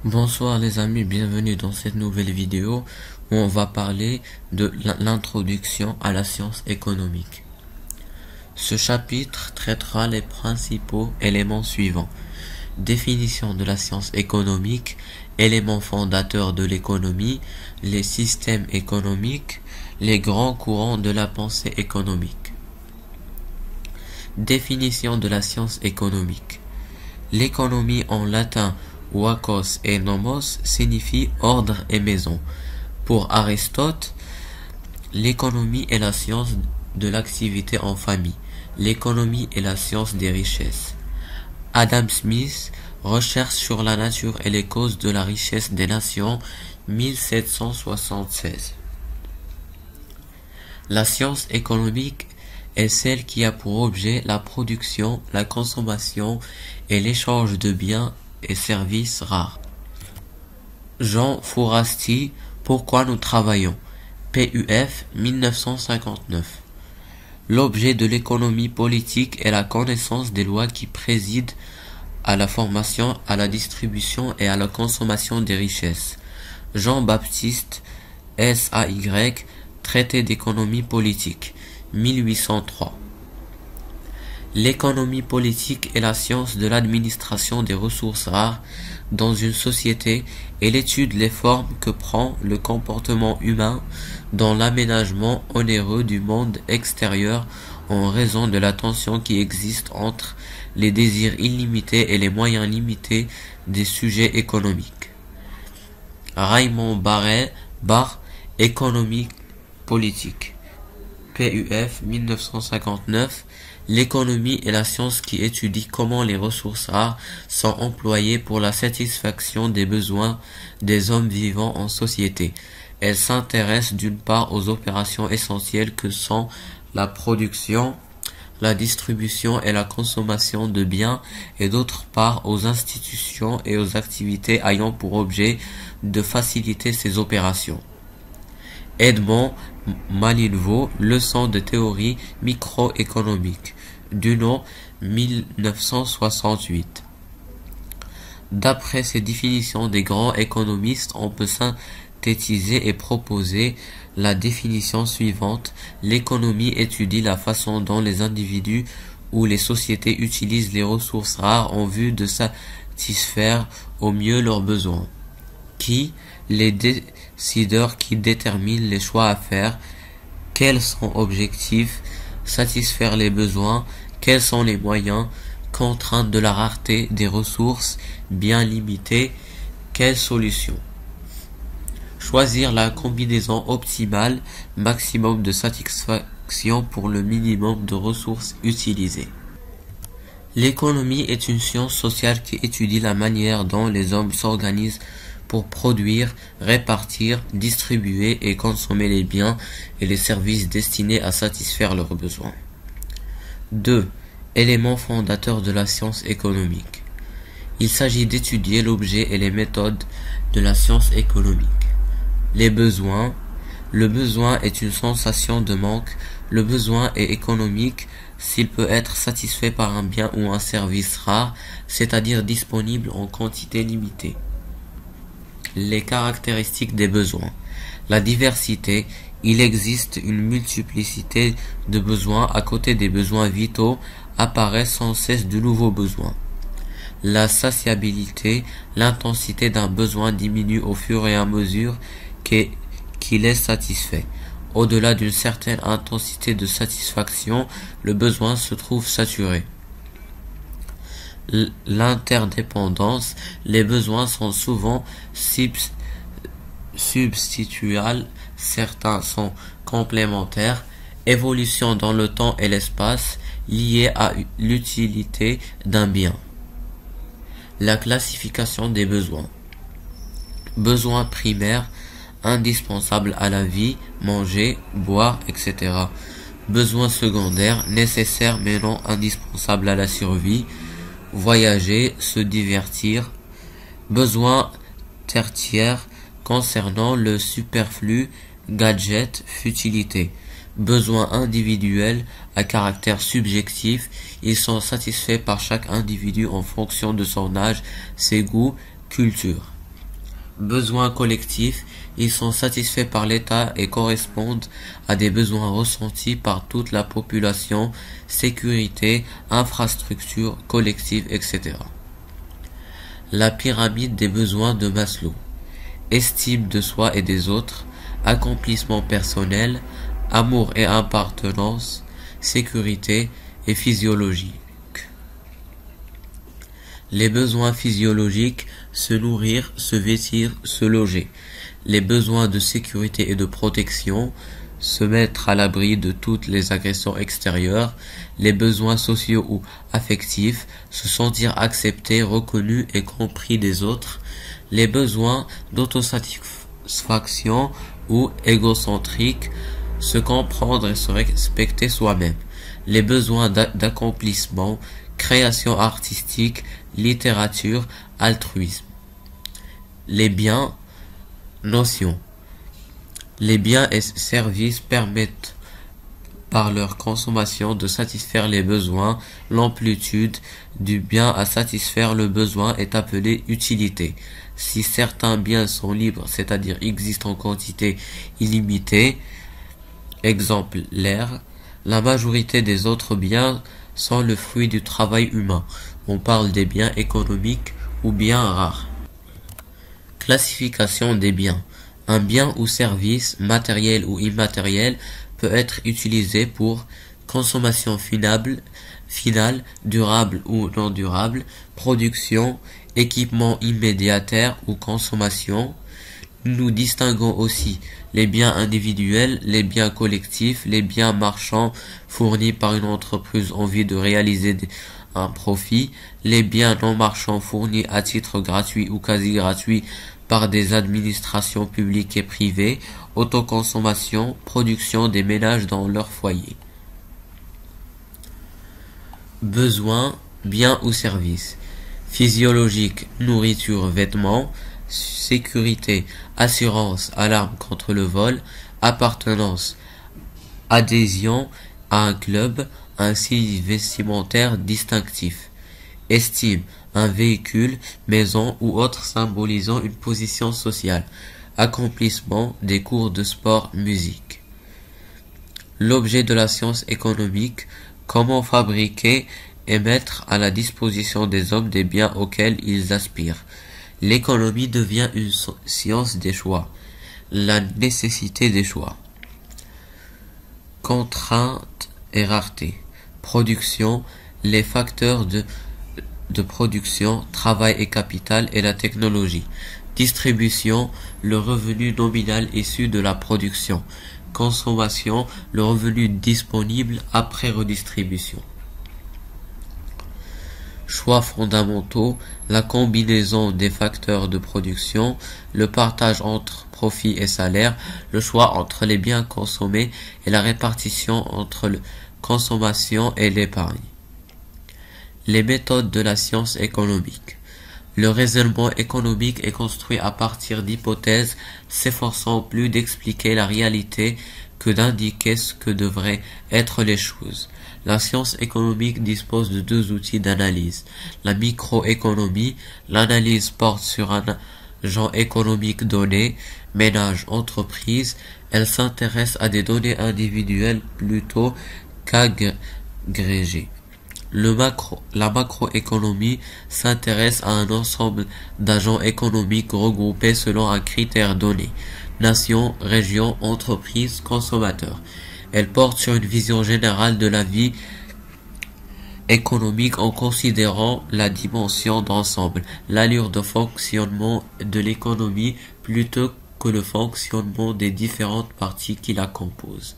Bonsoir les amis, bienvenue dans cette nouvelle vidéo où on va parler de l'introduction à la science économique. Ce chapitre traitera les principaux éléments suivants. Définition de la science économique, éléments fondateurs de l'économie, les systèmes économiques, les grands courants de la pensée économique. Définition de la science économique. L'économie en latin oikos et nomos signifie ordre et maison. Pour Aristote, l'économie est la science de l'activité en famille. L'économie est la science des richesses. Adam Smith, Recherche sur la nature et les causes de la richesse des nations, 1776. La science économique est celle qui a pour objet la production, la consommation et l'échange de biens et services rares. Jean Fourasti, Pourquoi nous travaillons? PUF 1959. L'objet de l'économie politique est la connaissance des lois qui président à la formation, à la distribution et à la consommation des richesses. Jean-Baptiste Say, Traité d'économie politique, 1803. L'économie politique est la science de l'administration des ressources rares dans une société et l'étude les formes que prend le comportement humain dans l'aménagement onéreux du monde extérieur en raison de la tension qui existe entre les désirs illimités et les moyens limités des sujets économiques. Raymond Barre, Économie politique. PUF 1959. L'économie est la science qui étudie comment les ressources rares sont employées pour la satisfaction des besoins des hommes vivant en société. Elle s'intéresse d'une part aux opérations essentielles que sont la production, la distribution et la consommation de biens et d'autre part aux institutions et aux activités ayant pour objet de faciliter ces opérations. Edmond Malinvaud, Leçon de théorie microéconomique, Dunon 1968. D'après ces définitions des grands économistes, on peut synthétiser et proposer la définition suivante. L'économie étudie la façon dont les individus ou les sociétés utilisent les ressources rares en vue de satisfaire au mieux leurs besoins. Qui? Les décideurs qui déterminent les choix à faire. Quels sont objectifs? Satisfaire les besoins. Quels sont les moyens? Contrainte de la rareté des ressources bien limitées. Quelles solutions? Choisir la combinaison optimale, maximum de satisfaction pour le minimum de ressources utilisées. L'économie est une science sociale qui étudie la manière dont les hommes s'organisent pour produire, répartir, distribuer et consommer les biens et les services destinés à satisfaire leurs besoins. 2. Éléments fondateurs de la science économique. Il s'agit d'étudier l'objet et les méthodes de la science économique. Les besoins. Le besoin est une sensation de manque. Le besoin est économique s'il peut être satisfait par un bien ou un service rare, c'est-à-dire disponible en quantité limitée. Les caractéristiques des besoins. La diversité. Il existe une multiplicité de besoins. À côté des besoins vitaux, apparaissent sans cesse de nouveaux besoins. La satiabilité. L'intensité d'un besoin diminue au fur et à mesure qu'il est satisfait. Au-delà d'une certaine intensité de satisfaction, le besoin se trouve saturé. L'interdépendance. Les besoins sont souvent substituables, certains sont complémentaires. Évolution dans le temps et l'espace liée à l'utilité d'un bien. La classification des besoins. Besoins primaires, indispensables à la vie, manger, boire, etc. Besoins secondaires, nécessaires mais non indispensables à la survie, voyager, se divertir. Besoins tertiaires, concernant le superflu, gadget, futilité. Besoins individuels à caractère subjectif, ils sont satisfaits par chaque individu en fonction de son âge, ses goûts, culture. Besoins collectifs, ils sont satisfaits par l'État et correspondent à des besoins ressentis par toute la population, sécurité, infrastructures collectives, etc. La pyramide des besoins de Maslow. Estime de soi et des autres, accomplissement personnel, amour et appartenance, sécurité et physiologie. Les besoins physiologiques, se nourrir, se vêtir, se loger. Les besoins de sécurité et de protection, se mettre à l'abri de toutes les agressions extérieures. Les besoins sociaux ou affectifs, se sentir accepté, reconnu et compris des autres. Les besoins d'autosatisfaction ou égocentriques, se comprendre et se respecter soi-même. Les besoins d'accomplissement, création artistique, littérature, altruisme. Les biens, notions. Les biens et services permettent par leur consommation de satisfaire les besoins. L'amplitude du bien à satisfaire le besoin est appelée utilité. Si certains biens sont libres, c'est-à-dire existent en quantité illimitée, exemple l'air, la majorité des autres biens sont le fruit du travail humain. On parle des biens économiques ou biens rares. Classification des biens. Un bien ou service, matériel ou immatériel, peut être utilisé pour consommation finale, durable ou non durable, production, équipement immédiataire ou consommation. Nous distinguons aussi les biens individuels, les biens collectifs, les biens marchands fournis par une entreprise en vue de réaliser un profit, les biens non marchands fournis à titre gratuit ou quasi gratuit par des administrations publiques et privées, autoconsommation, production des ménages dans leur foyer. Besoins, biens ou services. Physiologique, nourriture, vêtements. Sécurité, assurance, alarme contre le vol. Appartenance, adhésion à un club, un signe vestimentaire distinctif. Estime, un véhicule, maison ou autre symbolisant une position sociale. Accomplissement, des cours de sport, musique. L'objet de la science économique, comment fabriquer et mettre à la disposition des hommes des biens auxquels ils aspirent. L'économie devient une science des choix. La nécessité des choix. Contrainte et rareté. Production, les facteurs de production, travail et capital et la technologie. Distribution, le revenu nominal issu de la production. Consommation, le revenu disponible après redistribution. Choix fondamentaux, la combinaison des facteurs de production, le partage entre profit et salaire, le choix entre les biens consommés et la répartition entre la consommation et l'épargne. Les méthodes de la science économique. Le raisonnement économique est construit à partir d'hypothèses s'efforçant plus d'expliquer la réalité que d'indiquer ce que devraient être les choses. La science économique dispose de deux outils d'analyse. La microéconomie, l'analyse porte sur un agent économique donné, ménage, entreprise. Elle s'intéresse à des données individuelles plutôt qu'agrégées. La macroéconomie s'intéresse à un ensemble d'agents économiques regroupés selon un critère donné. Nation, région, entreprise, consommateur. Elle porte sur une vision générale de la vie économique en considérant la dimension d'ensemble, l'allure de fonctionnement de l'économie plutôt que le fonctionnement des différentes parties qui la composent.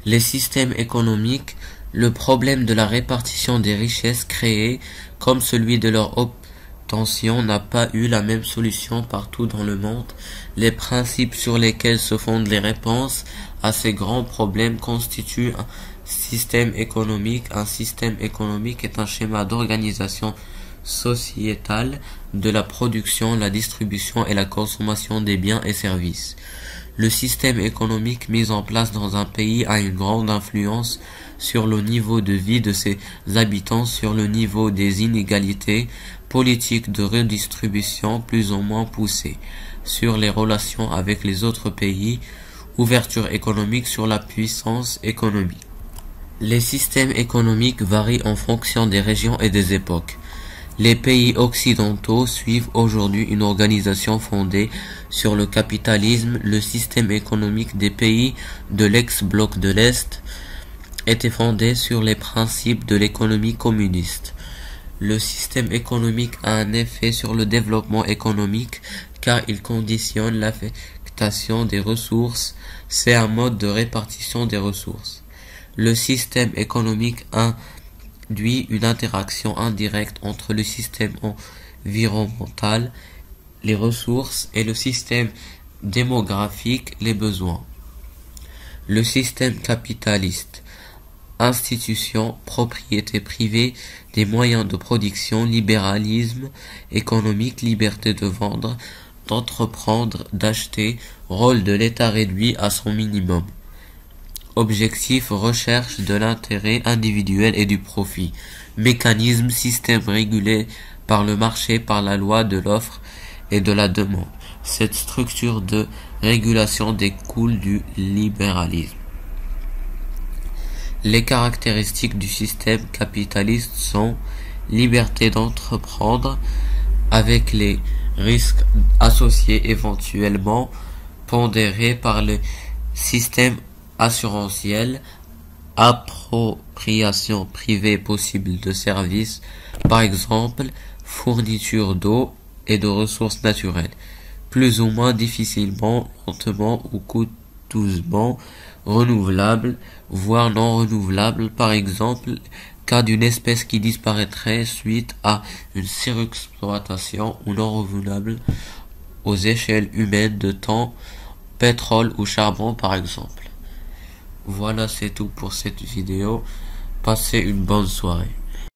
Les systèmes économiques, le problème de la répartition des richesses créées, comme celui de leur obtention, n'a pas eu la même solution partout dans le monde. Les principes sur lesquels se fondent les réponses à ces grands problèmes constituent un système économique. Un système économique est un schéma d'organisation sociétale de la production, la distribution et la consommation des biens et services. Le système économique mis en place dans un pays a une grande influence sur le niveau de vie de ses habitants, sur le niveau des inégalités, politiques de redistribution plus ou moins poussées, sur les relations avec les autres pays, ouverture économique sur la puissance économique. Les systèmes économiques varient en fonction des régions et des époques. Les pays occidentaux suivent aujourd'hui une organisation fondée sur le capitalisme. Le système économique des pays de l'ex-bloc de l'Est était fondé sur les principes de l'économie communiste. Le système économique a un effet sur le développement économique car il conditionne l'affectation des ressources. C'est un mode de répartition des ressources. Le système économique induit une interaction indirecte entre le système environnemental, les ressources, et le système démographique, les besoins. Le système capitaliste: institution, propriété privée des moyens de production, libéralisme économique, liberté de vendre, d'entreprendre, d'acheter, rôle de l'État réduit à son minimum. Objectif: recherche de l'intérêt individuel et du profit. Mécanisme: système régulé par le marché, par la loi de l'offre et de la demande. Cette structure de régulation découle du libéralisme. Les caractéristiques du système capitaliste sont: liberté d'entreprendre avec les risques associés éventuellement pondérés par le système assurantiel, appropriation privée possible de services, par exemple fourniture d'eau et de ressources naturelles, plus ou moins difficilement, lentement ou coûteusement renouvelables, voire non renouvelables, par exemple cas d'une espèce qui disparaîtrait suite à une surexploitation, ou non renouvelable aux échelles humaines de temps, pétrole ou charbon par exemple. Voilà, c'est tout pour cette vidéo. Passez une bonne soirée.